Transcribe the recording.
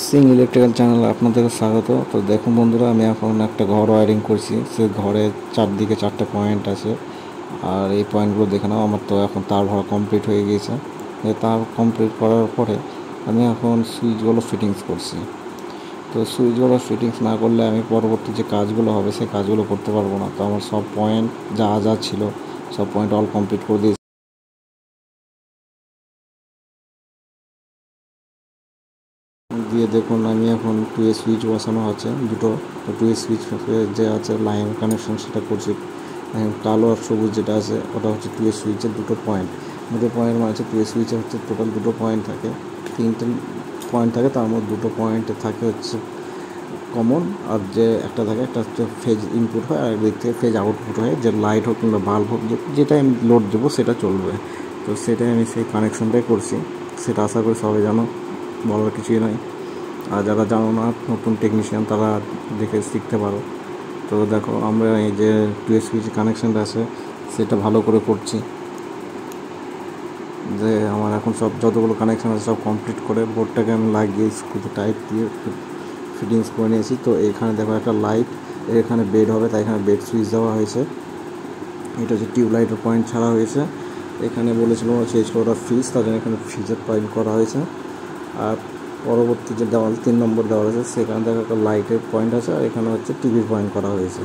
Singh electrical চ্যানেলে আপনাদেরকে স্বাগত। তো দেখুন বন্ধুরা, আমি এখন একটা ঘর ওয়ারিং করছি। সে ঘরে চারদিকে 4টা পয়েন্ট আছে, আর এই পয়েন্টগুলো দেখে নাও। আমার তো এখন তার ভরা কমপ্লিট হয়ে গিয়েছে। তার কমপ্লিট করার পরে আমি এখন সুইচগুলো ফিটিংস করছি। তো সুইচগুলো ফিটিংস না করলে আমি পরবর্তী যে কাজগুলো হবে সেই কাজগুলো করতে পারবো না। তো আমার সব পয়েন্ট যা যা ছিল সব পয়েন্ট অল কমপ্লিট করে দিয়েছি। দিয়ে দেখুন, আমি এখন 2A সুইচ বসানো আছে দুটো। তো 2A সুইচ যে আছে লাইন কানেকশন সেটা করছি। কালো আর সবুজ যেটা আছে ওটা হচ্ছে 2A সুইচের দুটো পয়েন্ট মানে হচ্ছে 2A সুইচে হচ্ছে টোটাল দুটো পয়েন্ট থাকে, 3টে পয়েন্ট থাকে। তার মধ্যে দুটো পয়েন্টে থাকে হচ্ছে কমন, আর যে একটা থাকে একটা হচ্ছে ফেজ ইনপুট হয়, আর একদিক থেকে ফেজ আউটপুট হয়। যে লাইট হোক কিংবা বাল্ব হোক, যেটা আমি লোড দেবো সেটা চলবে। তো সেটাই আমি সেই কানেকশনটাই করছি। সেটা আশা করি সবাই জানো, বলার কিছুই নয়। আর যারা জানো না, নতুন টেকনিশিয়ান, তারা দেখে শিখতে পারো। তো দেখো, আমরা এই যে 2A সুইচ কানেকশানটা আছে সেটা ভালো করে করছি। যে আমার এখন সব যতগুলো কানেকশান আছে সব কমপ্লিট করে বোর্ডটাকে আমি লাগিয়ে স্ক্রুতে টাইট দিয়ে ফিটিংস করে নিয়েছি। তো এখানে দেখো একটা লাইট, এখানে বেড হবে, তাই এখানে বেড সুইচ দেওয়া হয়েছে। এটা হচ্ছে টিউবলাইটের পয়েন্ট ছাড়া হয়েছে। এখানে বলেছিল চেঞ্জ করা ফ্রিজ, তার জন্য এখানে ফ্রিজের পয়েন্ট করা হয়েছে। আর পরবর্তী যে দেওয়াল 3 নম্বর দেওয়াল আছে সেখানে দেখো একটা লাইটের পয়েন্ট আছে, আর এখানে হচ্ছে টিভির পয়েন্ট করা হয়েছে।